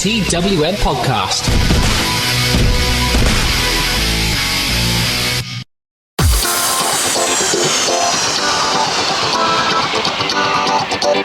TWM podcast.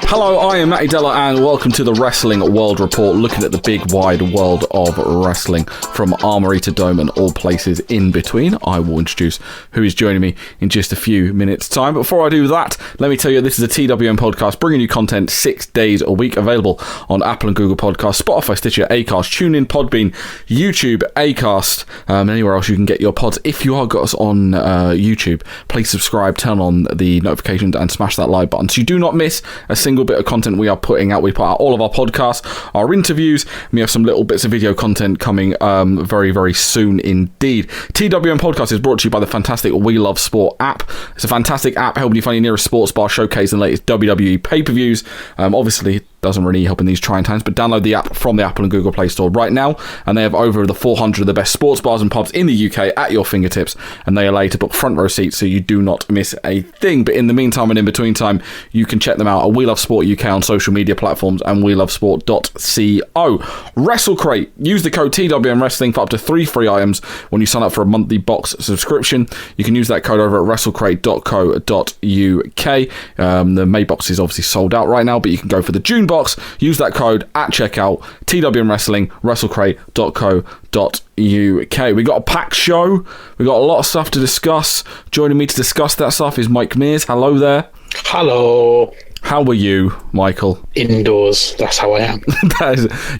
Hello, I am Matty Deller and welcome to the Wrestling World Report, looking at the big wide world of wrestling from Armory to Dome and all places in between. I will introduce who is joining me in just a few minutes time. But before I do that, let me tell you this is a TWM podcast bringing you content 6 days a week, available on Apple and Google Podcasts, Spotify, Stitcher, Acast, TuneIn, Podbean, YouTube, Acast, and anywhere else you can get your pods. If you are got us on YouTube, please subscribe, turn on the notifications and smash that like button so you do not miss a single bit of content we are putting out. We put out all of our podcasts, our interviews, and we have some little bits of video content coming very, very soon indeed. TWM Podcast is brought to you by the fantastic We Love Sport app. It's a fantastic app helping you find your nearest sports bar, showcase and latest WWE pay-per-views. Obviously, doesn't really help in these trying times, but download the app from the Apple and Google Play Store right now, and they have over the 400 of the best sports bars and pubs in the UK at your fingertips, and they allow you to book front row seats so you do not miss a thing. But in the meantime and in between time, you can check them out at We Love Sport UK on social media platforms and welovesport.co. WrestleCrate, use the code TWM Wrestling for up to 3 free items when you sign up for a monthly box subscription. You can use that code over at wrestlecrate.co.uk. The May box is obviously sold out right now, but you can go for the June box. Use that code at checkout, TWM Wrestling, wrestlecrate.co.uk. We got a packed show. We got a lot of stuff to discuss. Joining me to discuss that stuff is Mike Mears. Hello there. Hello. How are you, Michael? Indoors. That's how I am.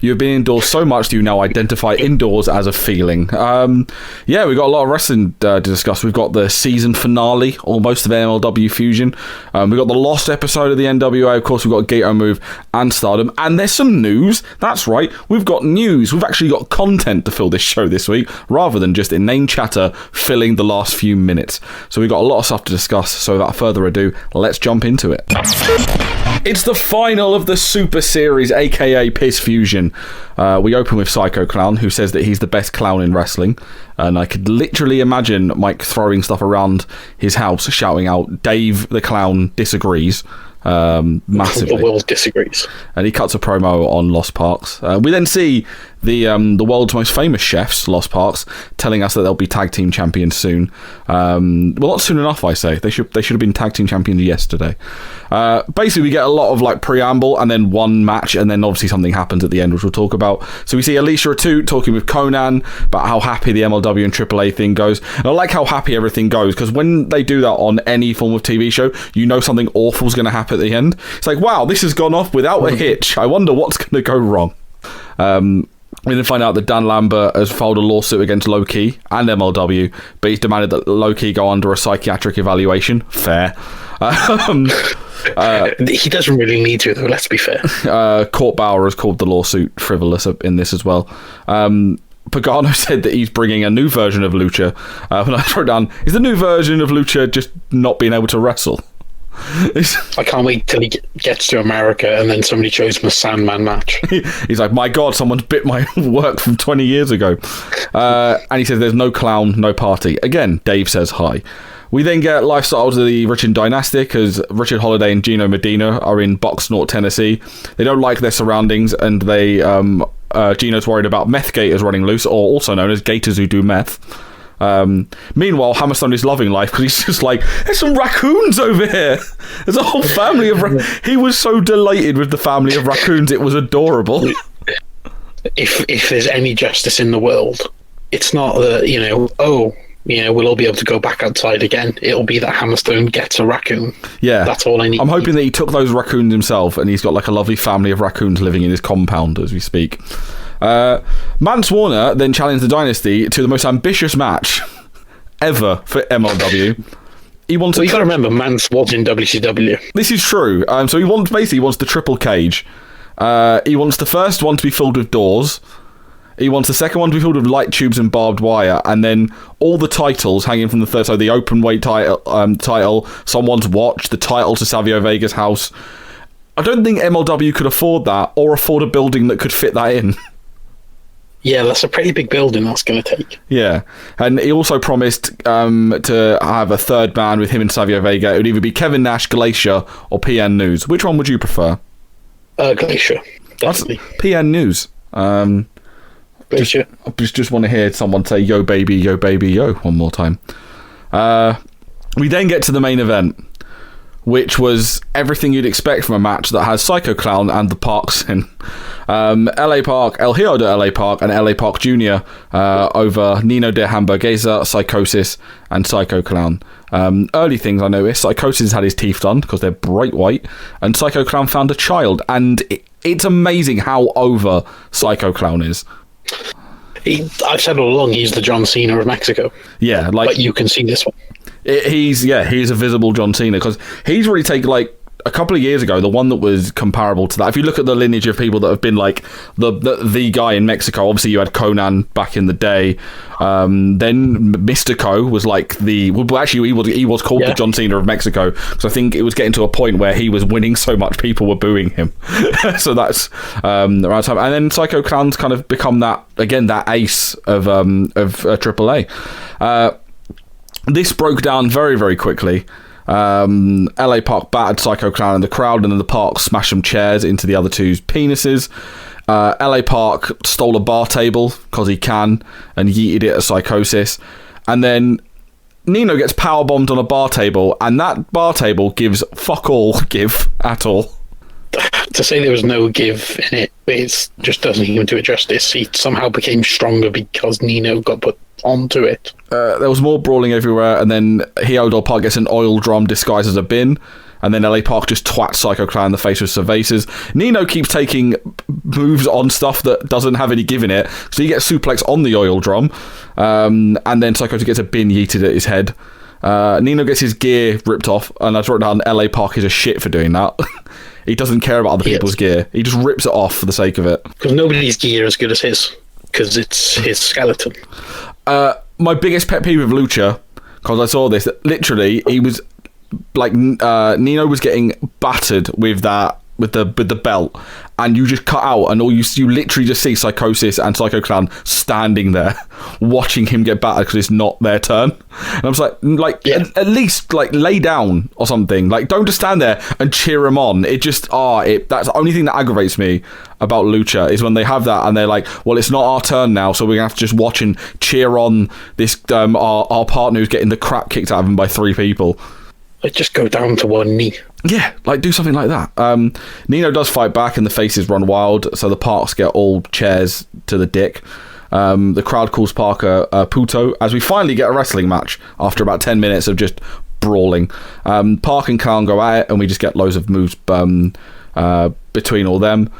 You've been indoors so much that you now identify indoors as a feeling. Yeah, we've got a lot of wrestling to discuss. We've got the season finale, almost, of MLW Fusion. We've got the lost episode of the NWA. Of course, we've got Gatoh Move and STARDOM. And there's some news. That's right. We've got news. We've actually got content to fill this show this week, rather than just inane chatter filling the last few minutes. So we've got a lot of stuff to discuss. So without further ado, let's jump into it. It's the final of the Super Series, aka Piss Fusion. We open with Psycho Clown, who says that he's the best clown in wrestling. And I could literally imagine Mike throwing stuff around his house, shouting out, "Dave the Clown disagrees." Massively. The world disagrees. And he cuts a promo on Lost Parks. We then see the world's most famous chefs, Lost Parks, telling us that they'll be tag team champions soon. Well, not soon enough, I say. They should have been tag team champions yesterday. Basically, we get a lot of like preamble and then one match, and then obviously something happens at the end, which we'll talk about. So we see Alicia Atoot talking with Conan about how happy the MLW and AAA thing goes. And I like how happy everything goes, because when they do that on any form of TV show, you know something awful's going to happen at the end. It's like, wow, this has gone off without a hitch. I wonder what's going to go wrong. We then find out that Dan Lambert has filed a lawsuit against Low-Key and MLW, but he's demanded that Low-Key go under a psychiatric evaluation. Fair. He doesn't really need to, though, let's be fair. Court Bauer has called the lawsuit frivolous in this as well. Pagano said that he's bringing a new version of Lucha. And I wrote down, is the new version of Lucha just not being able to wrestle? I can't wait till he gets to America and then somebody shows him a Sandman match. He's like, my God, someone's bit my work from 20 years ago. And he says there's no clown, no party. Again, Dave says hi. We then get lifestyles of the Richard Dynastic, as Richard Holiday and Gino Medina are in Boxnort, Tennessee. They don't like their surroundings, and they Gino's worried about meth gators running loose, or also known as gators who do meth. Meanwhile, Hammerstone is loving life because he's just like, there's some raccoons over here. There's a whole family of he was so delighted with the family of raccoons, it was adorable. If there's any justice in the world, it's not that, we'll all be able to go back outside again. It'll be that Hammerstone gets a raccoon. Yeah. That's all I need. I'm hoping that he took those raccoons himself and he's got like a lovely family of raccoons living in his compound as we speak. Mance Warner then challenged the Dynasty to the most ambitious match ever for MLW. You've got to remember, Mance was in WCW. This is true. So he wants the triple cage. He wants the first one to be filled with doors. He wants the second one to be filled with light tubes and barbed wire, and then all the titles hanging from the third. So the open weight title, someone's watch, the title to Savio Vega's house. I don't think MLW could afford that, or afford a building that could fit that in. Yeah, that's a pretty big building that's going to take. Yeah, and he also promised to have a third man with him and Savio Vega. It would either be Kevin Nash, Glacier, or PN News. Which one would you prefer? Glacier, definitely. PN News. Just want to hear someone say yo baby, yo one more time. We then get to the main event, which was everything you'd expect from a match that has Psycho Clown and the Parks in. LA Park, El Hijo de LA Park, and LA Park Jr. Over Nino de Hamburguesa, Psychosis, and Psycho Clown. Early things I noticed: Psychosis had his teeth done because they're bright white, and Psycho Clown found a child. And it's amazing how over Psycho Clown is. I've said all along he's the John Cena of Mexico. Yeah, but you can see this one. He's a visible John Cena because he's really taken, like, a couple of years ago, the one that was comparable to that. If you look at the lineage of people that have been like the guy in Mexico, obviously you had Conan back in the day. Then Mr. Co was like he was called the John Cena of Mexico because I think it was getting to a point where he was winning so much people were booing him. So that's the right time. And then Psycho Clown's kind of become that ace of AAA. This broke down very, very quickly. LA Park battered Psycho Clown in the crowd, and then the Park smashed some chairs into the other two's penises. LA Park stole a bar table because he can and yeeted it at Psychosis, and then Nino gets powerbombed on a bar table, and that bar table gives fuck all give at all. To say there was no give in it, it just doesn't even do it justice. He somehow became stronger because Nino got put onto it. There was more brawling everywhere, and then Hijo Park gets an oil drum disguised as a bin, and then LA Park just twats Psycho Clown in the face with cervezas. Nino keeps taking moves on stuff that doesn't have any give in it, so he gets suplex on the oil drum, and then Psycho gets a bin yeeted at his head. Nino gets his gear ripped off, and I've written down LA Park is a shit for doing that. He doesn't care about other people's gear. He just rips it off for the sake of it. Because nobody's gear is as good as his, because it's his skeleton. My biggest pet peeve with Lucha, because I saw this, literally, he was like, Nino was getting battered with the belt, and you just cut out, and you literally just see Psychosis and Psycho Clown standing there, watching him get battered because it's not their turn. And I was like, at least like lay down or something. Like, don't just stand there and cheer him on. It just that's the only thing that aggravates me about Lucha is when they have that and they're like, well, it's not our turn now, so we're gonna have to just watch and cheer on this our partner who's getting the crap kicked out of him by 3 people. Like, just go down to one knee. Yeah, like, do something like that. Nino does fight back and the faces run wild, so the Parks get all chairs to the dick. The crowd calls Parker puto as we finally get a wrestling match after about 10 minutes of just brawling. Park and Clown go at it, and we just get loads of moves between all them.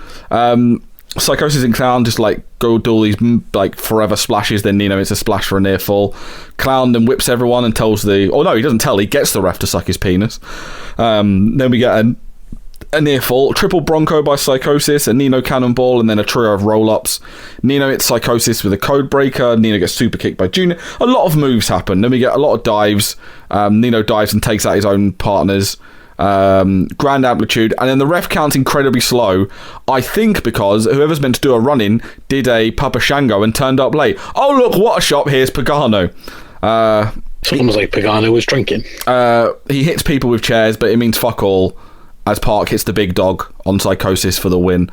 Psychosis and Clown just like go do all these like forever splashes, then Nino hits a splash for a near fall. Clown then whips everyone and tells he doesn't tell, he gets the ref to suck his penis. Then we get a near fall, triple bronco by Psychosis, a Nino cannonball, and then a trio of roll-ups. Nino hits Psychosis with a code breaker, Nino gets super kicked by Junior. A lot of moves happen, then we get a lot of dives. Nino dives and takes out his own partners. Grand amplitude, and then the ref counts incredibly slow, I think because whoever's meant to do a run-in did a Papa Shango and turned up late. Oh look, what a shot, here's Pagano. Sounds like Pagano was drinking. He hits people with chairs, but it means fuck all as Park hits the big dog on Psychosis for the win.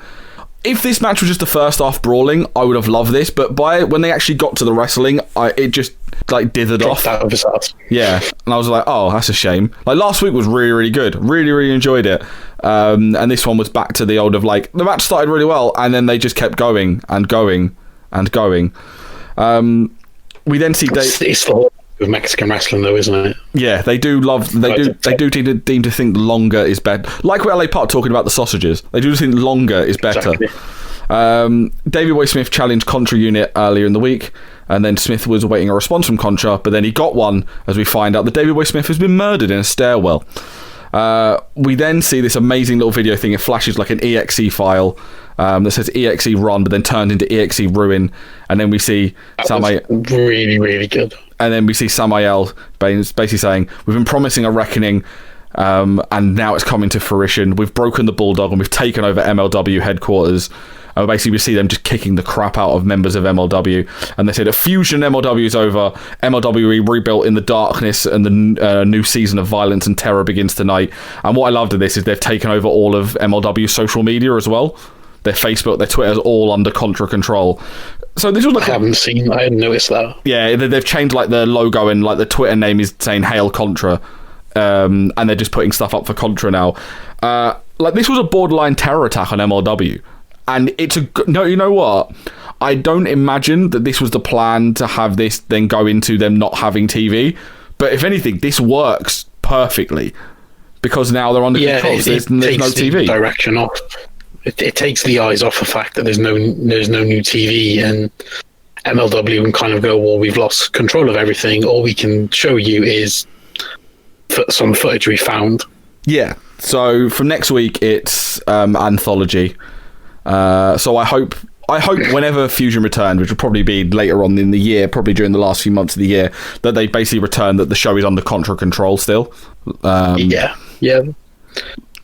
If this match was just the first half brawling, I would have loved this, but when they actually got to the wrestling, it just like dithered off. Out of his ass. Yeah, and I was like, oh, that's a shame. Like, last week was really, really good. Really, really enjoyed it. And this one was back to the old of like, the match started really well, and then they just kept going and going and going. We then see It's the whole of Mexican wrestling, though, isn't it? Yeah, they do deem to think longer is better. Like with LA Park talking about the sausages, they do think longer is better. Exactly. Davey Boy Smith challenged Contra Unit earlier in the week, and then Smith was awaiting a response from Contra, but then he got one as we find out that Davey Boy Smith has been murdered in a stairwell. We then see this amazing little video thing. It flashes like an EXE file that says EXE Run, but then turned into EXE Ruin, and then we see Samael. Really, really good. And then we see Samael basically saying, we've been promising a reckoning, and now it's coming to fruition. We've broken the Bulldog and we've taken over MLW headquarters. And basically we see them just kicking the crap out of members of MLW. And they say the fusion MLW is over. MLW rebuilt in the darkness, and the new season of violence and terror begins tonight. And what I loved of this is they've taken over all of MLW's social media as well. their Facebook, their Twitter's all under Contra control. So this was like I hadn't noticed that. Yeah, they've changed like the logo, and like the Twitter name is saying Hail Contra, and they're just putting stuff up for Contra now. Like this was a borderline terror attack on MLW, and you know what? I don't imagine that this was the plan to have this then go into them not having TV, but if anything, this works perfectly because now they're under control. There's no TV. Direction off. It takes the eyes off the fact that there's no new TV, and MLW can kind of go, well, we've lost control of everything. All we can show you is some footage we found. Yeah. So from next week, it's Anthology. So I hope whenever Fusion returns, which will probably be later on in the year, probably during the last few months of the year, that they basically return that the show is under Contra control still. Yeah.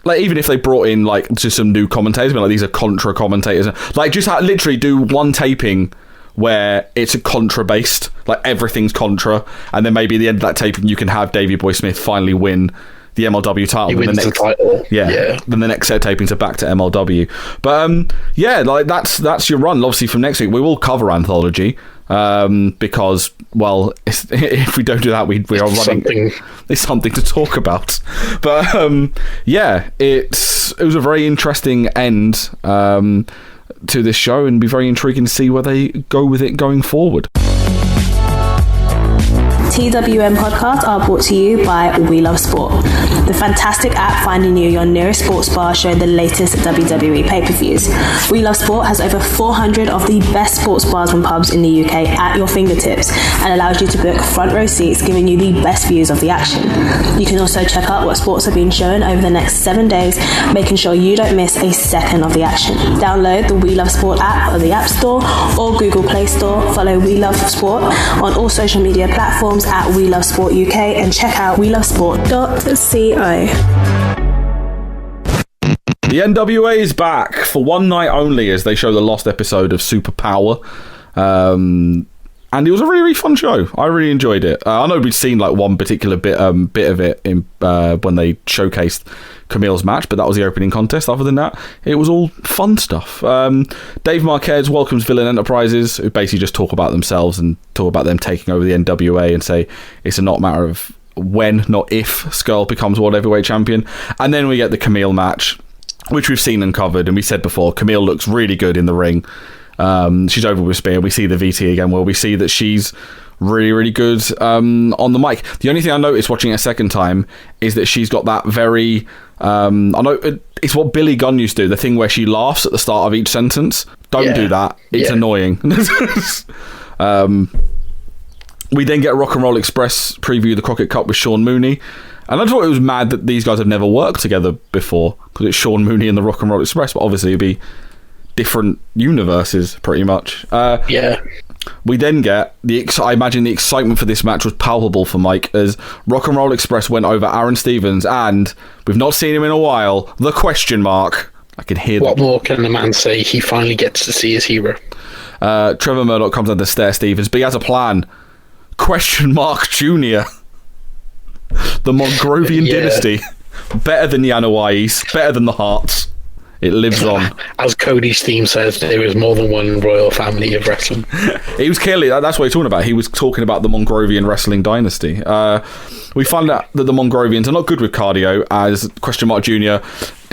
Like even if they brought in like just some new commentators, but like these are Contra commentators, like just literally do one taping where it's a Contra based, like everything's Contra, and then maybe at the end of that taping you can have Davey Boy Smith finally win the MLW title. He wins the title. Yeah. Then the next set of tapings are back to MLW. But yeah, like that's your run. Obviously from next week we will cover Anthology. Because, well, if we don't do that, we are running. It's something to talk about. But yeah, it was a very interesting end to this show, and be very intriguing to see where they go with it going forward. TWM podcasts are brought to you by We Love Sport, the fantastic app finding you your nearest sports bar showing the latest WWE pay-per-views. We Love Sport has over 400 of the best sports bars and pubs in the UK at your fingertips and allows you to book front row seats, giving you the best views of the action. You can also check out what sports are being shown over the next 7 days, making sure you don't miss a second of the action. Download the We Love Sport app on the App Store or Google Play Store. Follow We Love Sport on all social media platforms at We Love Sport UK, and check out welovesport.co. The NWA is back for one night only as they show the lost episode of Super Powerrr. And it was a really, really fun show. I really enjoyed it. I know we'd seen like one particular bit of it in when they showcased Camille's match, but that was the opening contest. Other than that, it was all fun stuff. Dave Marquez welcomes Villain Enterprises, who basically just talk about themselves and talk about them taking over the NWA and say it's a not matter of when, not if, Skrull becomes World Heavyweight Champion. And then we get the Camille match, which we've seen and covered, and we said before, Camille looks really good in the ring. She's over with Spear. We see the VT again, where we see that she's really, really good on the mic. The only thing I noticed watching it a second time is that she's got that very... I know it's what Billy Gunn used to do, the thing where she laughs at the start of each sentence. Don't do that. It's annoying. We then get Rock and Roll Express preview the Crockett Cup with Sean Mooney. And I thought it was mad that these guys have never worked together before, because it's Sean Mooney and the Rock and Roll Express, but obviously it'd be different universes pretty much. We then get I imagine the excitement for this match was palpable for Mike as Rock and Roll Express went over Aaron Stevens, and we've not seen him in a while, the question mark. I can hear what more can the man say? He finally gets to see his hero. Trevor Murdoch comes under stare Stevens, but he has a plan. Question mark Junior. The Mongrovian dynasty, better than the Anoa'is, better than the Hearts. It lives on. As Cody's theme says, there is more than one royal family of wrestling. He was clearly, that's what he's talking about. He was talking about the Mongrovian wrestling dynasty. We find out that the Mongrovians are not good with cardio, as Question Mark Jr.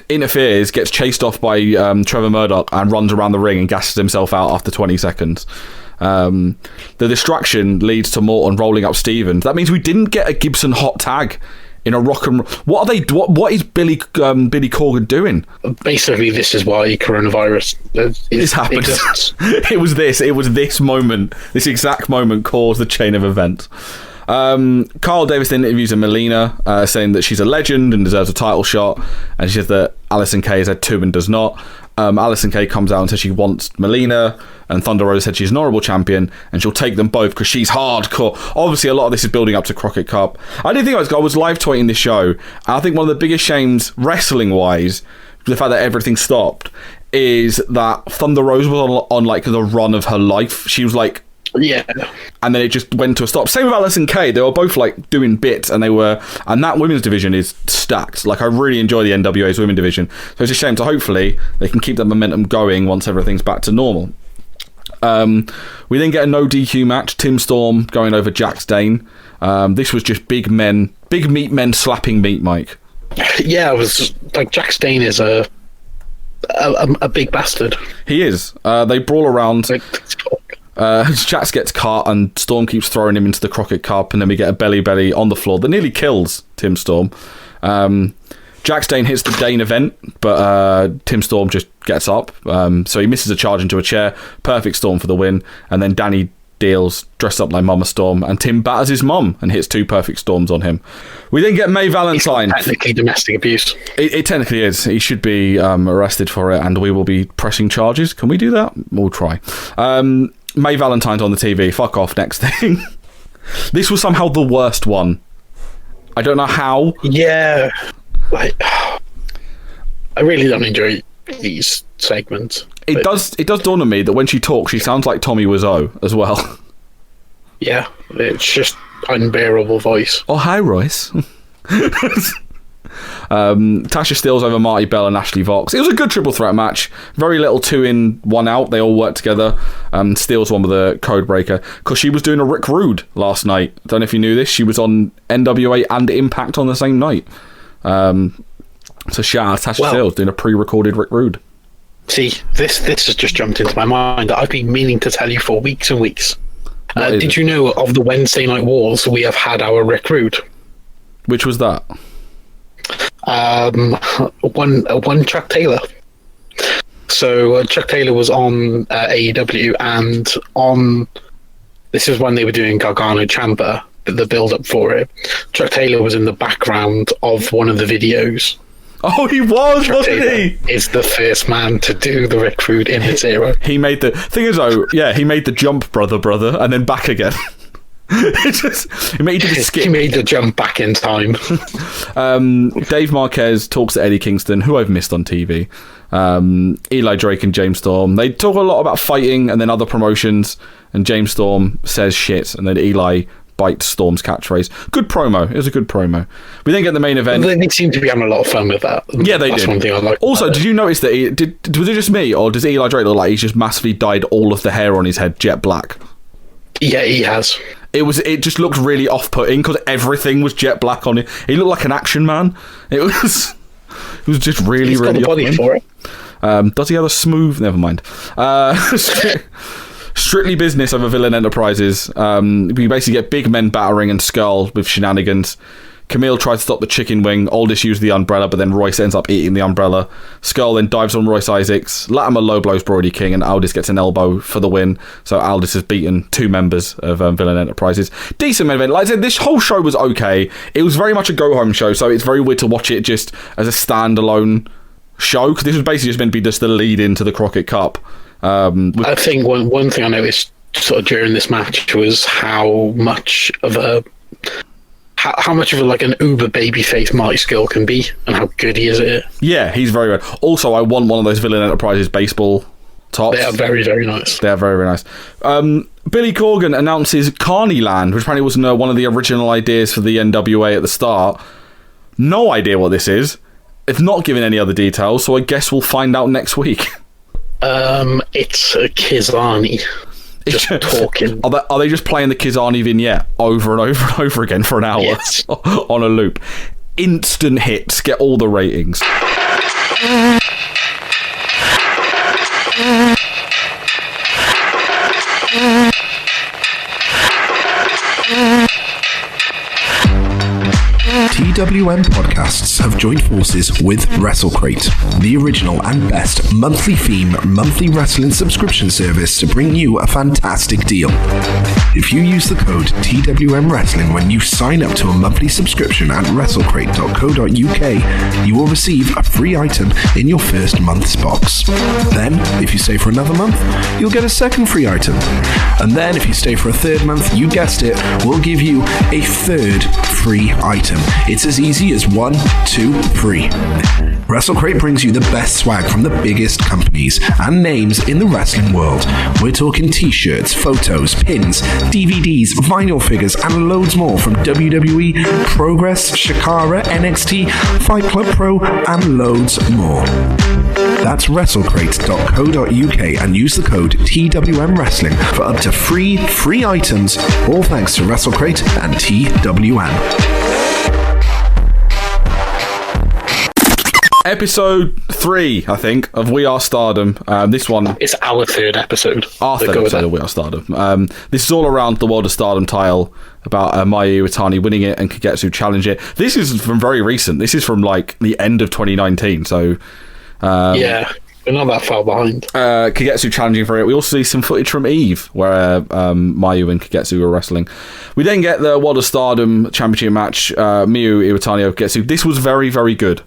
interferes, gets chased off by Trevor Murdoch, and runs around the ring and gasses himself out after 20 seconds. The distraction leads to Morton rolling up Stevens. That means we didn't get a Gibson hot tag in a rock and... What is Billy Corgan doing? Basically, this is why coronavirus... This happened. It was this moment, this exact moment caused the chain of events. Carl Davis then interviews a Melina, saying that she's a legend and deserves a title shot, and she says that Allysin Kay has had two and does not. Allysin Kay comes out and says she wants Melina, and Thunder Rosa said she's an honourable champion and she'll take them both because she's hardcore. Obviously, a lot of this is building up to Crockett Cup. I didn't think I was live tweeting this show, and I think one of the biggest shames wrestling wise, the fact that everything stopped, is that Thunder Rosa was on like the run of her life. She was like Yeah. And then it just went to a stop. Same with Alice and Kay. They were both like doing bits, and that women's division is stacked. Like, I really enjoy the NWA's women's division. So it's a shame. So hopefully they can keep that momentum going once everything's back to normal. We then get a no DQ match. Tim Storm going over Jax Dane. This was just big meat men slapping meat, Mike. Yeah, it was like Jax Dane is a big bastard. He is. They brawl around. Jax gets caught and Storm keeps throwing him into the Crockett Cup, and then we get a belly on the floor that nearly kills Tim Storm. Jax Dane hits the Dane event, but Tim Storm just gets up. So he misses a charge into a chair. Perfect Storm for the win. And then Danny deals dressed up like Mama Storm, and Tim batters his mum and hits 2 perfect storms on him. We then get May Valentine. It's technically domestic abuse. It technically is. He should be arrested for it, and we will be pressing charges. Can we do that? We'll try. May Valentine's on the TV. Fuck off. Next thing. This was somehow the worst one. I don't know how. Yeah. Like, I really don't enjoy these segments. It does dawn on me that when she talks, she sounds like Tommy Wiseau as well. Yeah, it's just unbearable voice. Oh, hi, Royce. Tasha Steelz over Marty Bell and Ashley Vox. It was a good triple threat match. Very little 2 in, 1 out. They all worked together. Steelz won with a code breaker because she was doing a Rick Rude last night. Don't know if you knew this. She was on NWA and Impact on the same night. So shout out Tasha Steelz doing a pre-recorded Rick Rude. See, this has just jumped into my mind that I've been meaning to tell you for weeks and weeks. Did you know of the Wednesday Night Wars, we have had our Rick Rude? Which was that? One Chuck Taylor. So Chuck Taylor was on AEW, and this is when they were doing Gargano Ciampa, the build-up for it. Chuck Taylor was in the background of one of the videos. Oh, he was, wasn't he? Is the first man to do the Rick Rude in this era. He made the thing is though, yeah, he made the jump, brother, and then back again. He did a skip. He made the jump back in time. Dave Marquez talks to Eddie Kingston, who I've missed on TV. Eli Drake and James Storm. They talk a lot about fighting and then other promotions. And James Storm says shit, and then Eli bites Storm's catchphrase. Good promo. It was a good promo. We then get the main event. They seem to be having a lot of fun with that. Yeah, they That's did. One thing I like. Also, did you notice that was it just me, or does Eli Drake look like he's just massively dyed all of the hair on his head jet black? Yeah, he has. It just looked really off-putting because everything was jet black on it. He looked like an action man. It was just really, He's really got the body for it. Does he have a smooth? Never mind. Strictly business over Villain Enterprises. We basically get big men battering and Skull with shenanigans. Camille tried to stop the chicken wing. Aldis used the umbrella, but then Royce ends up eating the umbrella. Skull then dives on Royce Isaacs. Latimer low blows Brody King, and Aldis gets an elbow for the win. So Aldis has beaten 2 members of Villain Enterprises. Decent main event. Like I said, this whole show was okay. It was very much a go-home show, so it's very weird to watch it just as a standalone show, because this was basically just meant to be just the lead into the Crockett Cup. I think one thing I noticed sort of during this match was how much of like an uber babyface Marty Scurll can be, and how good he is at it. Yeah, he's very good. Also, I want one of those Villain Enterprises baseball tops. They are very, very nice. They are very, very nice. Billy Corgan announces Carneyland, which apparently was one of the original ideas for the NWA at the start. No idea what this is. They've not given any other details, so I guess we'll find out next week. It's Kizani just talking. Are they just playing the Kizani vignette over and over and over again for an hour? Yes. On a loop? Instant hits, get all the ratings. TWM Podcasts have joined forces with WrestleCrate, the original and best monthly theme, monthly wrestling subscription service to bring you a fantastic deal. If you use the code TWM Wrestling when you sign up to a monthly subscription at WrestleCrate.co.uk, you will receive a free item in your first month's box. Then, if you stay for another month, you'll get a second free item. And then, if you stay for a third month, you guessed it, we'll give you a third free item. It's as easy as 1, 2, 3. WrestleCrate brings you the best swag from the biggest companies and names in the wrestling world. We're talking t-shirts, photos, pins, DVDs, vinyl figures, and loads more from WWE, Progress, Shakara, NXT, Fight Club Pro, and loads more. That's WrestleCrate.co.uk and use the code TWM Wrestling for up to free items, all thanks to WrestleCrate and TWM. Episode 3, I think, of We Are Stardom. This one... It's our third episode. Our third episode of We Are Stardom. This is all around the World of Stardom title, about Mayu Iwatani winning it and Kagetsu challenge it. This is from very recent. This is from, like, the end of 2019, so... yeah, we're not that far behind. Kagetsu challenging for it. We also see some footage from Eve, where Mayu and Kagetsu were wrestling. We then get the World of Stardom Championship match, Mayu Iwatani over Kagetsu. This was very, very good.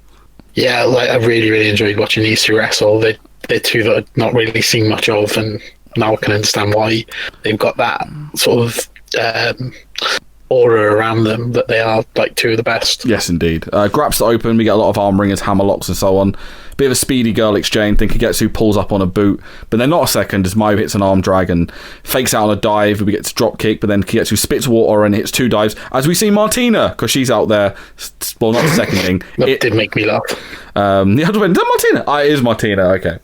Yeah, like I really, really enjoyed watching these two wrestle. They're two that I've not really seen much of, and now I can understand why they've got that sort of aura around them, that they are like two of the best. Yes, indeed. Graps to open, we get a lot of arm ringers, hammer locks, and so on. Bit of a speedy girl exchange. Then Kagetsu pulls up on a boot, but then not a second as Mayu hits an arm drag and fakes out on a dive. We get to drop kick, but then Kagetsu spits water and hits 2 dives. As we see Martina, because she's out there. Well, not the second thing. That did make me laugh. The other one, is that Martina? It is Martina. Okay.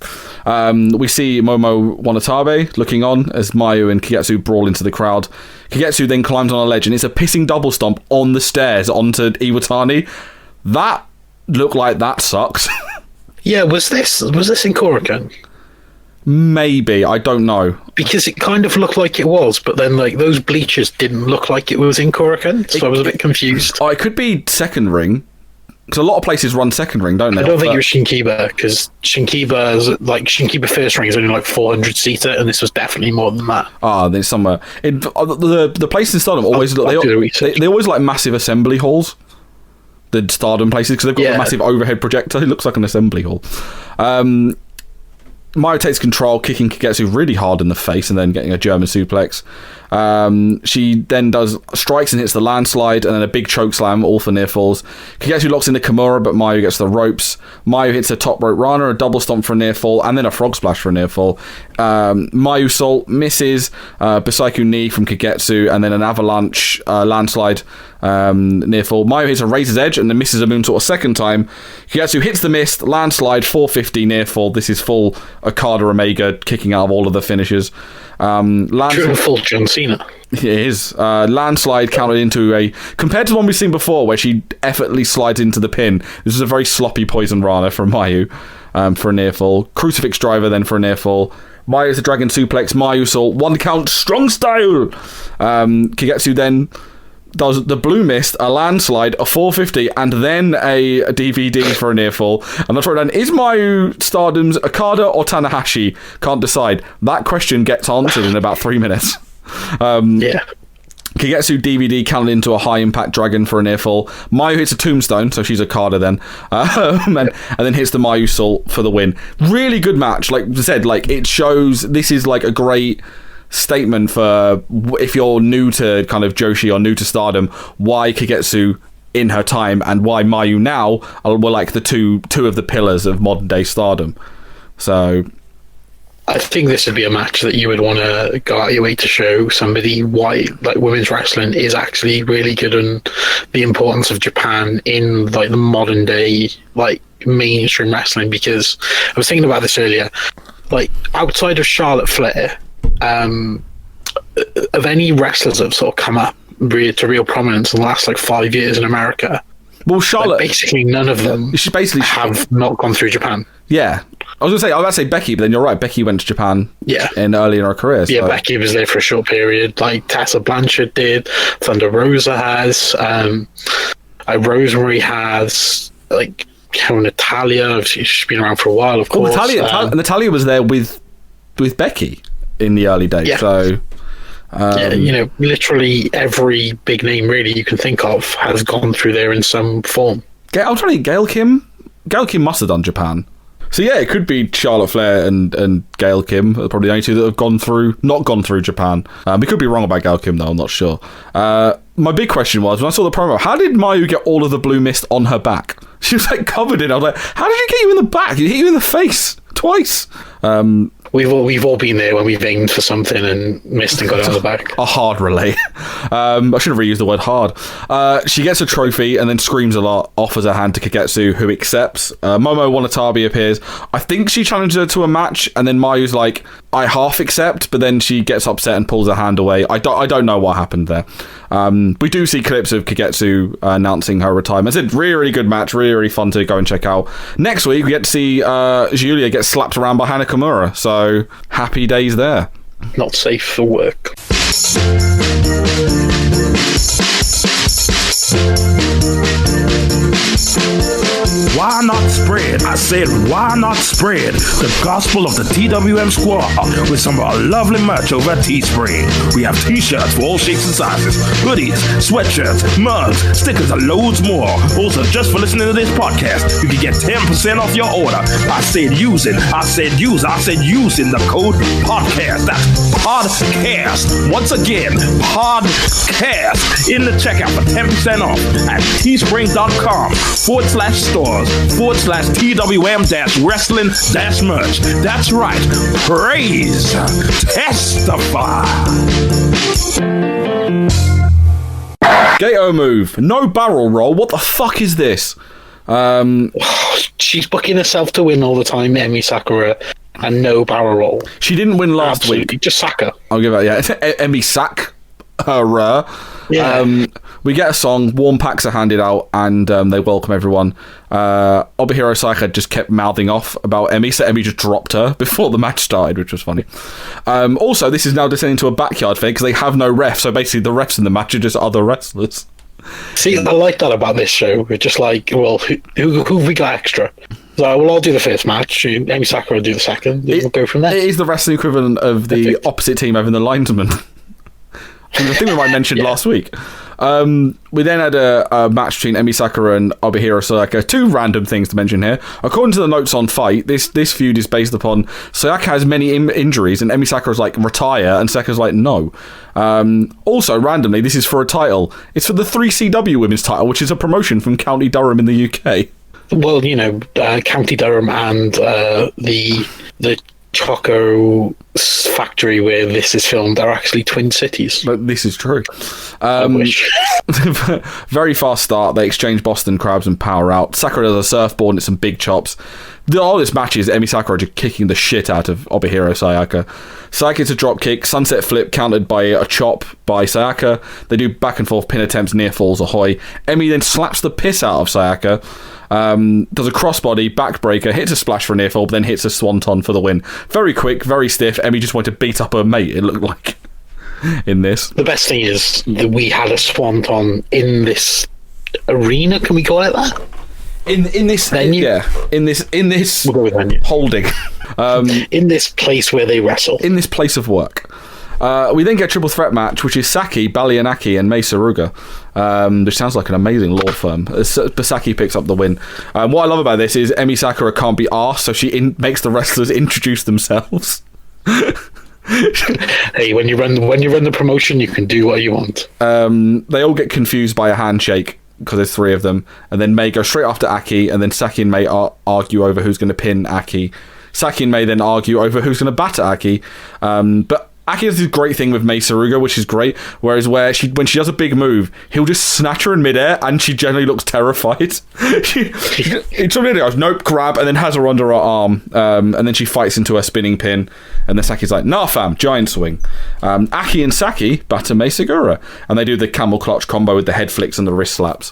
We see Momo Wanatabe looking on as Mayu and Kagetsu brawl into the crowd. Kagetsu then climbs on a ledge and it's a pissing double stomp on the stairs onto Iwatani. That looked like that sucks. Yeah, was this in Korakuen? Maybe, I don't know. Because it kind of looked like it was, but then like those bleachers didn't look like it was in Korakuen, so I was a bit confused. It could be second ring, because a lot of places run second ring, don't they? I don't think it was Shinkiba, because Shinkiba first ring is only like 400 seater, and this was definitely more than that. There's somewhere. The places in Stardom always they always like massive assembly halls. The Stardom places, because they've got a massive overhead projector. It looks like an assembly hall. Mayu takes control, kicking Kagetsu really hard in the face and then getting a German suplex. She then does strikes and hits the landslide and then a big choke slam, all for near falls. Kagetsu locks into Kimura, but Mayu gets the ropes. Mayu hits a top rope Rana, a double stomp for a near fall, and then a frog splash for a near fall. Mayu Salt misses, Bisaiku knee from Kagetsu, and then an avalanche landslide near fall. Mayu hits a razor's edge and then misses a moonsault a second time. Kagetsu hits the mist, landslide, 450 near fall. This is full Okada Omega kicking out of all of the finishes. Full John Cena. It is. Landslide counted into compared to the one we've seen before where she effortlessly slides into the pin, this is a very sloppy poison Rana from Mayu for a near fall. Crucifix driver then for a near fall. Mayu's a dragon suplex, Mayu Salt, 1 count, strong style. Kagetsu then does the blue mist, a landslide, a 450, and then a DVD for a near fall. And that's right down. Is Mayu Stardom's Okada or Tanahashi? Can't decide. That question gets answered in about 3 minutes. Yeah. Kagetsu DVD counted into a high impact dragon for a near fall. Mayu hits a tombstone, so she's Okada then. And then hits the Mayu Salt for the win. Really good match. Like I said, like it shows this is like a great statement for if you're new to kind of Joshi or new to Stardom, why Kagetsu in her time and why Mayu now were like the two of the pillars of modern day Stardom. So I think this would be a match that you would want to go out your way to show somebody why like women's wrestling is actually really good and the importance of Japan in like the modern day like mainstream wrestling. Because I was thinking about this earlier, like outside of Charlotte Flair, of any wrestlers that have sort of come up to real prominence in the last like 5 years in America, well, Charlotte, like, basically none of them have not gone through Japan. Yeah, I was about to say Becky, but then you're right. Becky went to Japan. Yeah, early in her career. So. Yeah, Becky was there for a short period. Like Tessa Blanchard did, Thunder Rosa has, Rosemary has, like Natalia. She's been around for a while, of course. Natalia was there with Becky in the early days. Yeah. So. Yeah, literally every big name really you can think of has gone through there in some form. I'm trying to think, Gail Kim? Gail Kim must have done Japan. So yeah, it could be Charlotte Flair and Gail Kim, probably the only two that have not gone through Japan. We could be wrong about Gail Kim though, I'm not sure. My big question was, when I saw the promo, how did Mayu get all of the blue mist on her back? She was like covered in it. I was like, how did he get you in the back? He hit you in the face twice. We've all been there when we've aimed for something and missed and got it on the back. A hard relay. I should have reused the word hard. She gets a trophy and then screams a lot, offers her hand to Kagetsu, who accepts. Momo Wanatabe appears. I think she challenges her to a match, and then Mayu's like, I half accept, but then she gets upset and pulls her hand away. I don't know what happened there. We do see clips of Kagetsu announcing her retirement. It's a really, really good match, really, really fun to go and check out. Next week, we get to see Giulia get slapped around by Hana Kimura, so happy days there. Not safe for work. Why not spread? I said, why not spread the gospel of the TWM squad with some of our lovely merch over at Teespring? We have t-shirts for all shapes and sizes, hoodies, sweatshirts, mugs, stickers, and loads more. Also, just for listening to this podcast, you can get 10% off your order. I said using the code podcast. That's podcast. Once again, podcast in the checkout for 10% off at teespring.com/stores/TWM-wrestling-merch. That's right. Praise. Testify. Gatoh Move. No barrel roll. What the fuck is this? She's booking herself to win all the time, Emi Sakura, and no barrel roll. She didn't win last week. Just sack her. I'll give it, yeah. Emi Sack. Her. Yeah. We get a song, warm packs are handed out, and they welcome everyone. Obihiro Saika just kept mouthing off about Emi, so Emi just dropped her before the match started, which was funny. Also, this is now descending to a backyard thing, because they have no ref, so basically the refs in the match are just other wrestlers. See, I like that about this show. We're just like, well, who have we got extra? So, well, I'll do the first match. Emi Sakura will do the second. We'll go from there. It is the wrestling equivalent of the opposite team having the linesman. I think we might mention last week. We then had a match between Emi Sakura and Obihiro Sayaka. Two random things to mention here. According to the notes on Fight, this feud is based upon Sayaka has many injuries, and Emi Sakura's like, retire, and Sayaka's like, no. Also, randomly, this is for a title. It's for the 3CW Women's title, which is a promotion from County Durham in the UK. Well, County Durham and the Choco factory where this is filmed are actually twin cities. But this is true. I wish. Very fast start. They exchange Boston Crabs and power out. Sakura does a surfboard and some big chops. All this match is Emi Sakura just kicking the shit out of Obihiro Sayaka. Sayaka gets a drop kick, sunset flip countered by a chop by Sayaka. They do back and forth pin attempts, near falls, ahoy. Emi then slaps the piss out of Sayaka. Does a crossbody, backbreaker, hits a splash for a near fall, but then hits a swanton for the win. Very quick, very stiff. Emi just wanted to beat up her mate, it looked like, in this. The best thing is that we had a swanton in this arena, can we call it that? In this venue? Yeah. In this we'll go with venue. Holding. In this place where they wrestle. In this place of work. We then get a triple threat match, which is Saki, Balianaki, and Mei Saruga, which sounds like an amazing law firm. Saki picks up the win. What I love about this is Emi Sakura can't be arsed, so she makes the wrestlers introduce themselves. Hey, when you run the promotion, you can do what you want. They all get confused by a handshake, because there's three of them, and then Mei goes straight after Aki, and then Saki and Mei argue over who's going to pin Aki. Saki and Mei then argue over who's going to batter Aki, but Aki does this great thing with Mei Saruga, which is great, whereas when she does a big move, he'll just snatch her in midair, and she generally looks terrified. She goes, nope, grab, and then has her under her arm, and then she fights into her spinning pin, and then Saki's like, nah fam, giant swing. Aki and Saki batter Mei Saruga, and they do the camel clutch combo with the head flicks and the wrist slaps.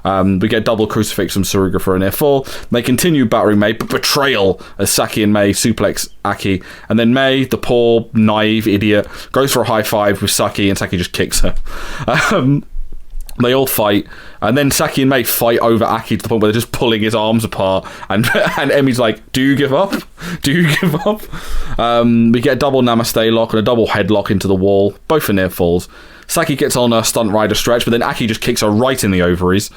We get double crucifix from Saruga for a near fall. They continue battering Mei, but betrayal as Saki and Mei suplex Aki. And then Mei, the poor, naive idiot, goes for a high five with Saki, and Saki just kicks her. They all fight, and then Saki and Mei fight over Aki to the point where they're just pulling his arms apart, and Emi's like, do you give up? Do you give up? We get a double namaste lock and a double headlock into the wall, both for near falls. Saki gets on a stunt rider stretch, but then Aki just kicks her right in the ovaries.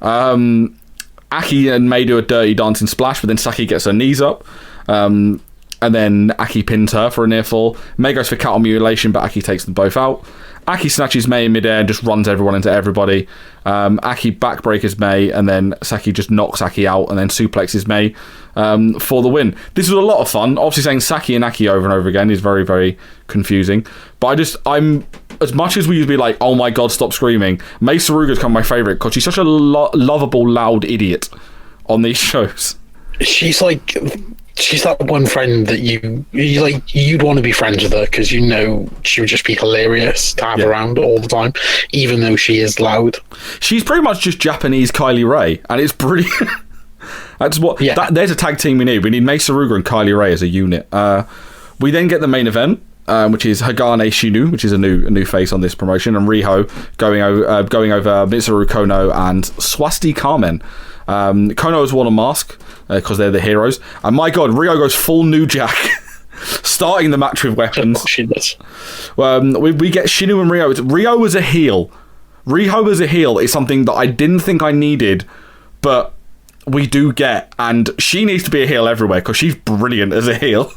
Aki and Mei do a dirty dancing splash, but then Saki gets her knees up. And then Aki pins her for a near fall. Mei goes for cattle mutilation, but Aki takes them both out. Aki snatches May in midair and just runs everyone into everybody. Aki backbreakers May, and then Saki just knocks Aki out and then suplexes May for the win. This was a lot of fun. Obviously, saying Saki and Aki over and over again is very, very confusing. But I'm as much as we used to be like, oh my god, stop screaming. Mai Saruga's kind of my favourite because she's such a lovable, loud idiot on these shows. She's that one friend that you'd want to be friends with her because you know she would just be hilarious to have around all the time, even though she is loud. She's pretty much just Japanese Kylie Ray, and it's brilliant. That's what. Yeah. There's a tag team we need. We need Mai Saruga and Kylie Ray as a unit. We then get the main event, which is Hagane Shinu, which is a new face on this promotion, and Riho going over Mitsuru Kono and Swasti Carmen. Kono has worn a mask because they're the heroes, and my god, Rio goes full New Jack, starting the match with weapons. She does. We get Shinu and Rio. Rio as a heel. Riho as a heel is something that I didn't think I needed, but we do get, and she needs to be a heel everywhere because she's brilliant as a heel.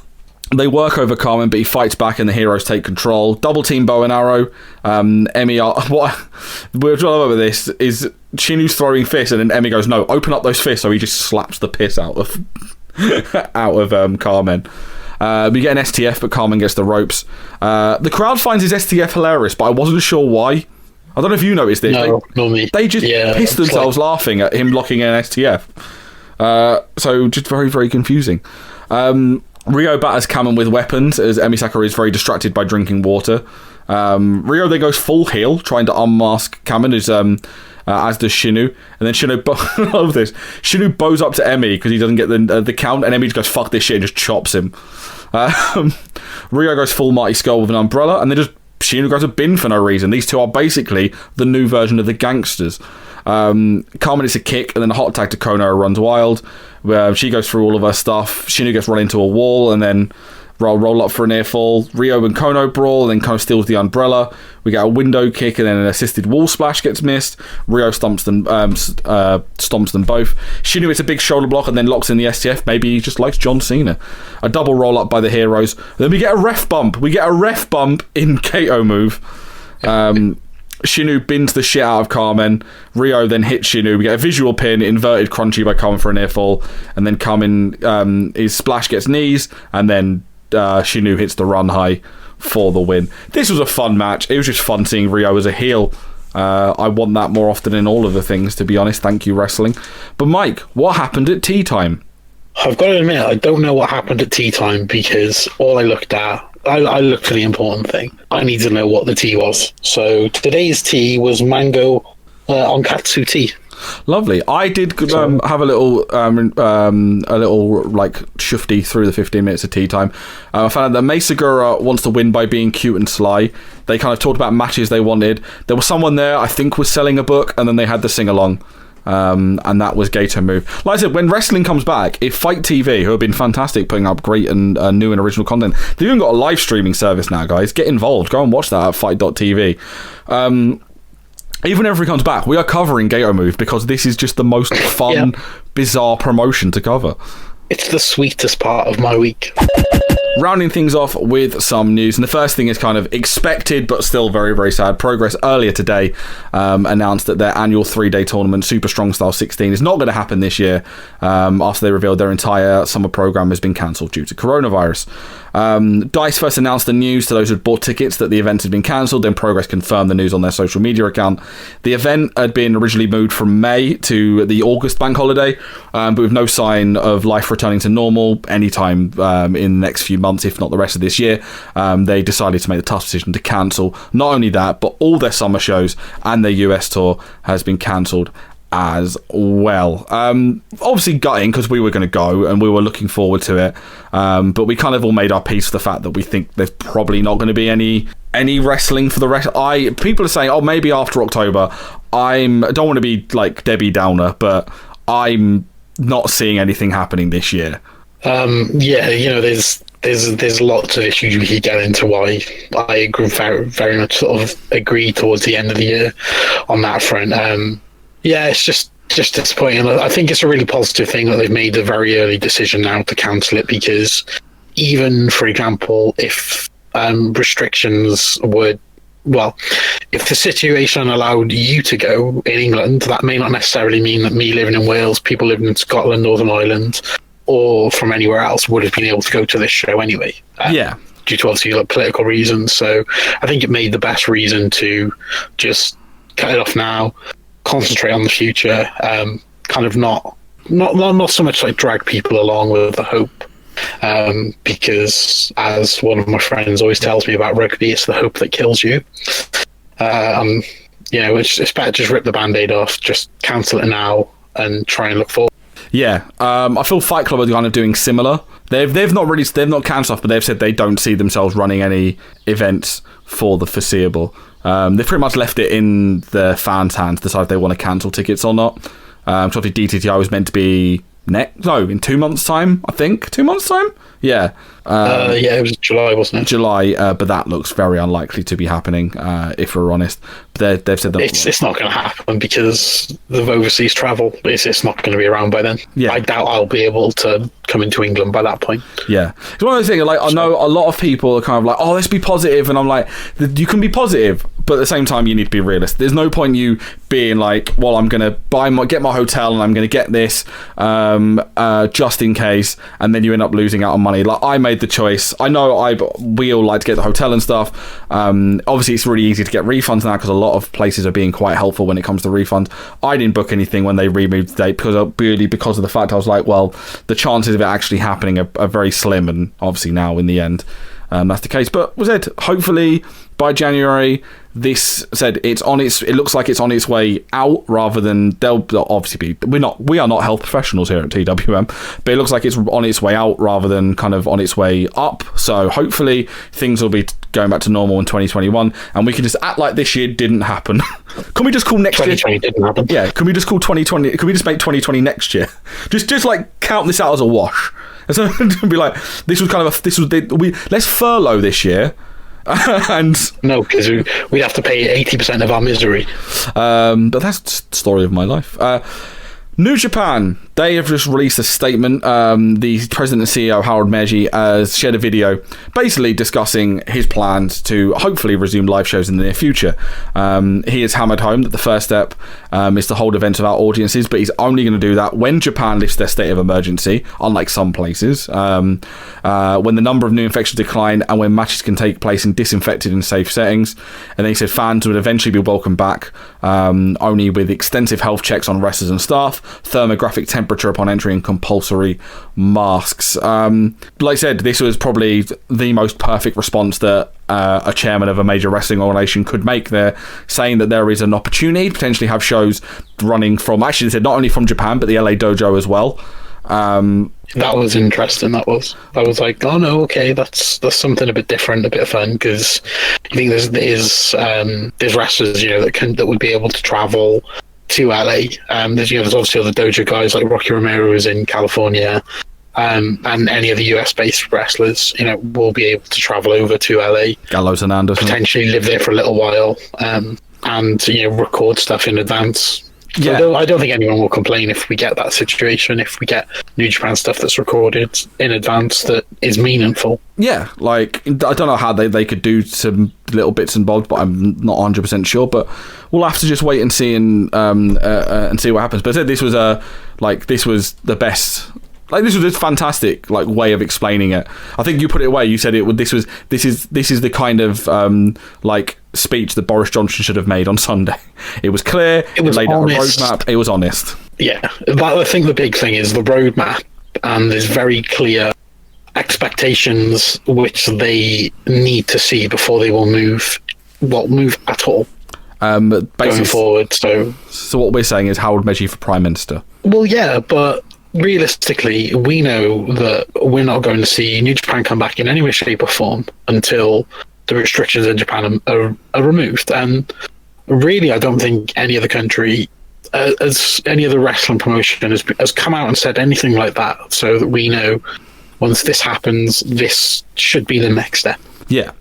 They work over Carmen, but he fights back and the heroes take control. Double team bow and arrow. What we're trying about this is Shinu's throwing fists, and then Emi goes, no, open up those fists, so he just slaps the piss out of Carmen. We get an STF, but Carmen gets the ropes. The crowd finds his STF hilarious, but I wasn't sure why. I don't know if you noticed this. No, not me. They just pissed themselves laughing at him locking an STF. So just very, very confusing. Rio batters Carmen with weapons as Emi Sakura is very distracted by drinking water. Rio then goes full heel, trying to unmask Carmen, as does Shinu. And then Shinu, I love this. Shinu bows up to Emi because he doesn't get the count, and Emi just goes, fuck this shit, and just chops him. Rio goes full Marty Skull with an umbrella, and then just Shinu goes a bin for no reason. These two are basically the new version of the gangsters. Carmen is a kick, and then a hot tag to Kono runs wild. She goes through all of her stuff. Shinu gets run into a wall, and then roll up for a near fall. Rio and Kono brawl, and then Kono steals the umbrella. We get a window kick, and then an assisted wall splash gets missed. Rio stomps them both. Shinu hits a big shoulder block and then locks in the STF. Maybe he just likes John Cena. A double roll up by the heroes. Then we get a ref bump. in Gatoh Move. Shinu bins the shit out of Carmen. Rio then hits Shinu. We get a visual pin, inverted crunchy by Carmen for a near fall, and then Carmen, his splash gets knees, and then Shinu hits the run high for the win. This was a fun match. It was just fun seeing Rio as a heel. I want that more often in all of the things, to be honest. Thank you, wrestling. But Mike, what happened at tea time? I've got to admit, I don't know what happened at tea time because all I looked at, I looked for the important thing. I need to know what the tea was. So today's tea was mango onkatsu tea. Lovely. I did have a little like shufti through the 15 minutes of tea time. I found out that Mai Segura wants to win by being cute and sly. They kind of talked about matches they wanted. There was someone there I think was selling a book, and then they had the sing along. And that was Gatoh Move. Like I said, when wrestling comes back, if Fight TV, who have been fantastic putting up great and new and original content, they've even got a live streaming service now, guys. Get involved. Go and watch that at fight.tv. Even if it comes back, we are covering Gatoh Move because this is just the most fun, bizarre promotion to cover. It's the sweetest part of my week. Rounding things off with some news, and the first thing is kind of expected but still very, very sad. Progress earlier today announced that their annual 3-day tournament, Super Strong Style 16, is not going to happen this year after they revealed their entire summer program has been cancelled due to coronavirus. DICE first announced the news to those who had bought tickets that the event had been cancelled, then Progress confirmed the news on their social media account. The event had been originally moved from May to the August bank holiday, but with no sign of life returning to normal anytime in the next few months, if not the rest of this year. They decided to make the tough decision to cancel. Not only that, but all their summer shows and their US tour has been cancelled as well. Obviously gutting because we were going to go and we were looking forward to it, but we kind of all made our peace with the fact that we think there's probably not going to be any wrestling for the rest. People are saying, oh, maybe after October. I don't want to be like Debbie Downer, but I'm not seeing anything happening this year. There's lots of issues we could get into why I agree very much sort of agree towards the end of the year on that front. It's just disappointing. I think it's a really positive thing that they've made a very early decision now to cancel it, because even, for example, if restrictions were well, if the situation allowed you to go in England, that may not necessarily mean that me living in Wales, people living in Scotland, Northern Ireland, or from anywhere else would have been able to go to this show anyway. Due to obviously like political reasons. So I think it made the best reason to just cut it off now, concentrate on the future, kind of not so much like drag people along with the hope. Because as one of my friends always tells me about rugby, it's the hope that kills you. It's better just rip the band-aid off, just cancel it now and try and look forward. Yeah, I feel Fight Club are kind of doing similar. They've not cancelled off, but they've said they don't see themselves running any events for the foreseeable. They've pretty much left it in the fans' hands to decide if they want to cancel tickets or not. So obviously DTTI was meant to be in 2 months' time, I think. 2 months' time? Yeah. It was July, wasn't it? July, but that looks very unlikely to be happening, if we're honest. But they've said that it's not going to happen because of overseas travel. It's not going to be around by then. Yeah. I doubt I'll be able to come into England by that point. Yeah. It's one of those things, like, I know a lot of people are kind of like, oh, let's be positive, and I'm like, you can be positive, but at the same time, you need to be realistic. There's no point you being like, well, I'm going to get my hotel and I'm going to get this just in case, and then you end up losing out on money. Like, I made the choice. I know we all like to get the hotel and stuff. Obviously, it's really easy to get refunds now because a lot of places are being quite helpful when it comes to refunds. I didn't book anything when they removed the date because of the fact I was like, well, the chances of it actually happening are very slim, and obviously now in the end, that's the case. But was it hopefully by January? It looks like it's on its way out rather than they'll obviously be. We are not health professionals here at TWM, but it looks like it's on its way out rather than kind of on its way up. So hopefully things will be going back to normal in 2021, and we can just act like this year didn't happen. Can we just call next year? 2020 didn't happen. Yeah. Can we just call 2020? Can we just make 2020 next year? Just like count this out as a wash. And so be like, let's furlough this year. And no, because we'd have to pay 80% of our misery. But that's the story of my life. New Japan, they have just released a statement. The president and CEO, Howard Meiji, has shared a video basically discussing his plans to hopefully resume live shows in the near future. He has hammered home that the first step is to hold events without audiences, but he's only going to do that when Japan lifts their state of emergency, unlike some places, when the number of new infections decline and when matches can take place in disinfected and safe settings. And then he said fans would eventually be welcomed back, only with extensive health checks on wrestlers and staff, thermographic temperature upon entry, and compulsory masks. Like I said, this was probably the most perfect response that a chairman of a major wrestling organisation could make. They're saying that there is an opportunity to potentially have shows running from, actually they said not only from Japan, but the LA Dojo as well. That was interesting. I was like, oh no, okay, that's something a bit different, a bit of fun, because you think there's wrestlers, that would be able to travel to LA. There's obviously other dojo guys like Rocky Romero is in California, and any of the US based wrestlers, will be able to travel over to LA. Gallows and Anderson potentially live there for a little while, and record stuff in advance. Yeah. So I don't think anyone will complain if we get that situation, if we get New Japan stuff that's recorded in advance that is meaningful. Yeah, like, I don't know how they could do some little bits and bobs, but I'm not 100% sure. But we'll have to just wait and see and see what happens. But I said this was the best. Like, this was a fantastic way of explaining it. I think you put it away. You said this is the kind of speech that Boris Johnson should have made on Sunday. It was clear. It laid honest. out a roadmap. It was honest. Yeah, but I think the big thing is the roadmap, and there's very clear expectations which they need to see before they will move at all. Going forward. So what we're saying is Howard Meiji for Prime Minister. Well, yeah, but realistically, we know that we're not going to see New Japan come back in any way, shape or form until the restrictions in Japan are removed. And really, I don't think any other country, as any other wrestling promotion has come out and said anything like that, so that we know once this happens, this should be the next step. Yeah.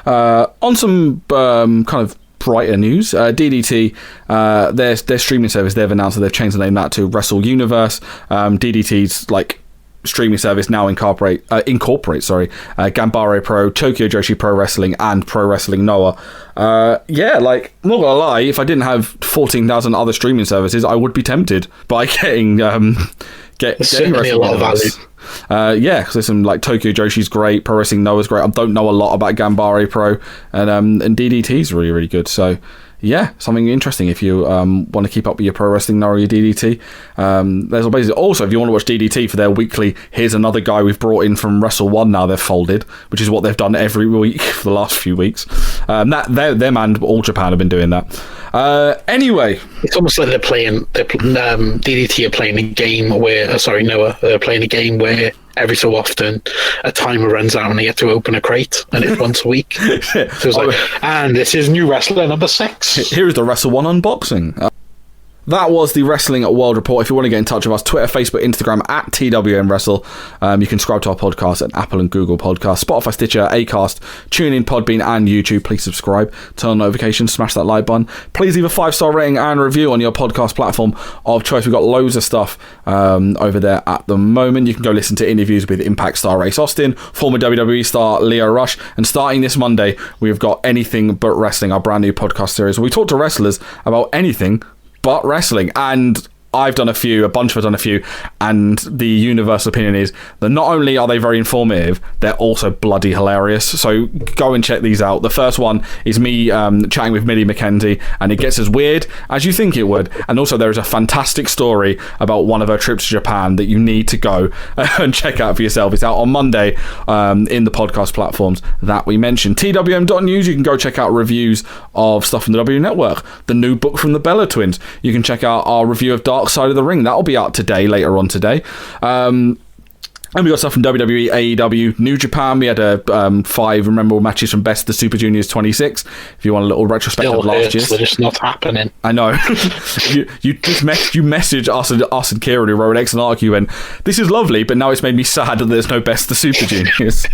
On some kind of brighter news, DDT, their streaming service, they've announced that they've changed the name that to Wrestle Universe. DDT's streaming service now incorporate Gambare Pro, Tokyo Joshi Pro Wrestling, and Pro Wrestling Noah. Yeah, like, I'm not gonna lie, if I didn't have 14,000 other streaming services, I would be tempted by getting certainly a lot of value. Yeah, because there's some, like, Tokyo Joshi's great, Pro Wrestling Noah's great. I don't know a lot about Gambare Pro, and DDT's really, really good. So yeah, something interesting if you want to keep up with your Pro Wrestling Noah or your DDT. There's basically also, if you want to watch DDT for their weekly, here's another guy we've brought in from Wrestle One. Now they've folded, which is what they've done every week for the last few weeks. Them and All Japan have been doing that. Anyway, it's almost like DDT are playing a game where, Noah, they're playing a game where every so often a timer runs out and they get to open a crate, and it's once a week. So it's like, and this is new wrestler number 6. Here is the Wrestle One unboxing. That was the Wrestling World Report. If you want to get in touch with us, Twitter, Facebook, Instagram, at TWM Wrestle. You can subscribe to our podcast at Apple and Google Podcasts, Spotify, Stitcher, Acast, TuneIn, Podbean, and YouTube. Please subscribe, turn on notifications, smash that like button. Please leave a 5-star rating and review on your podcast platform of choice. We've got loads of stuff over there at the moment. You can go listen to interviews with Impact star Ace Austin, former WWE star Leo Rush, and starting this Monday, we've got Anything But Wrestling, our brand new podcast series, where we talk to wrestlers about anything but wrestling. And I've done a bunch of us done a few, and the universal opinion is that not only are they very informative, they're also bloody hilarious. So go and check these out. The first one is me chatting with Millie McKenzie, and it gets as weird as you think it would. And also there is a fantastic story about one of her trips to Japan that you need to go and check out for yourself. It's out on Monday in the podcast platforms that we mentioned. TWM.news, you can go check out reviews of stuff from the W Network. The new book from the Bella Twins. You can check out our review of Dark Side of the Ring. That'll be out later on today. And we got stuff from WWE, AEW, New Japan. We had 5 memorable matches from Best of the Super Juniors 26. If you want a little retrospective of last year, it's not happening. I know. you message us and Kieran, who wrote an excellent article, and this is lovely, but now it's made me sad that there's no Best of the Super Juniors.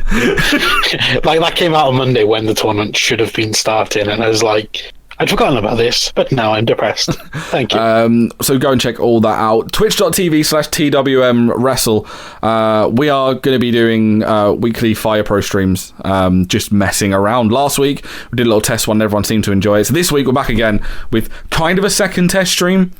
Like, that came out on Monday when the tournament should have been starting, and I was like, I'd forgotten about this, but now I'm depressed. Thank you. So go and check all that out. Twitch.tv/TWM Wrestle. We are going to be doing weekly Fire Pro streams, just messing around. Last week, we did a little test one, and everyone seemed to enjoy it. So this week, we're back again with kind of a second test stream.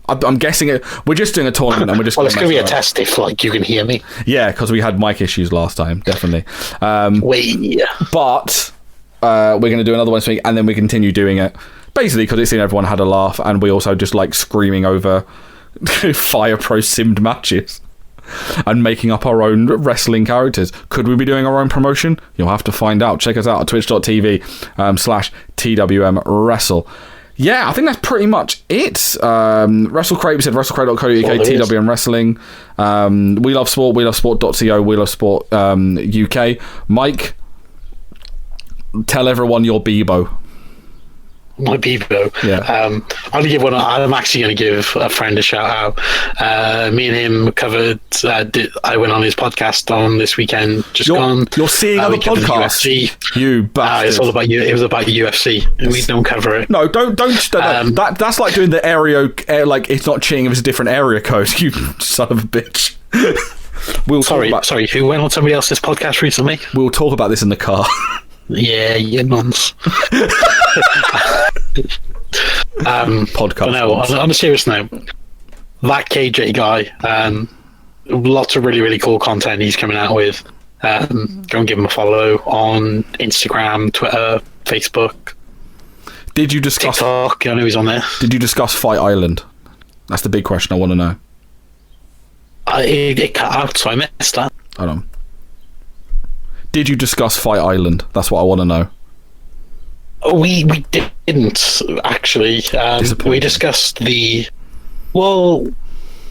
I'm guessing we're just doing a tournament, and we're just. Well, it's going to be a test if, like, you can hear me. Yeah, because we had mic issues last time, definitely. But we're going to do another one this week, and then we continue doing it. Basically, because it's seen everyone had a laugh, and we also just like screaming over Fire Pro simmed matches and making up our own wrestling characters. Could we be doing our own promotion? You'll have to find out. Check us out at twitch.tv/TWM Wrestle. Yeah, I think that's pretty much it. WrestleCrate, we said WrestleCrate.co.uk, TWM Wrestling. We Love Sport, WeLoveSport.co, We Love Sport UK. Mike, tell everyone your Bebo. My Bebo. Yeah. I'm actually going to give a friend a shout out. Me and him covered. I went on his podcast on this weekend. You're seeing other podcasts. You bastard. It's all about you. It was about UFC. We don't cover it. No, don't. That's like doing the area. Like, it's not cheating if it's a different area code. You son of a bitch. Sorry. Who went on somebody else's podcast recently? We'll talk about this in the car. Yeah, you nonce. Podcast. No, on a serious note, that KJ guy, lots of really, really cool content he's coming out with. Go and give him a follow on Instagram, Twitter, Facebook. Did you discuss TikTok? I know he's on there. Did you discuss Fight Island? That's the big question I want to know. It cut out, so I missed that. Hold on. Did you discuss Fight Island? That's what I want to know. We didn't, actually. We discussed well,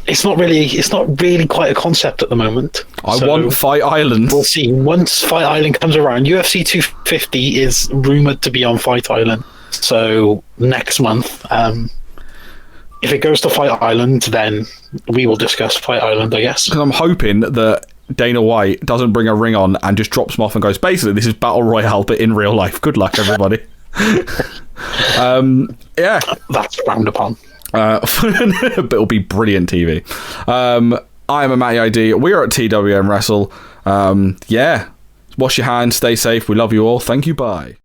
it's not really quite a concept at the moment. I want Fight Island. We'll see. Once Fight Island comes around, UFC 250 is rumoured to be on Fight Island. So next month, if it goes to Fight Island, then we will discuss Fight Island, I guess. Because I'm hoping that Dana White doesn't bring a ring on and just drops them off and goes, basically, this is Battle Royale, but in real life. Good luck, everybody. Yeah. That's frowned upon. But it'll be brilliant TV. I am a Matty ID. We are at TWM Wrestle. Yeah. Wash your hands. Stay safe. We love you all. Thank you. Bye.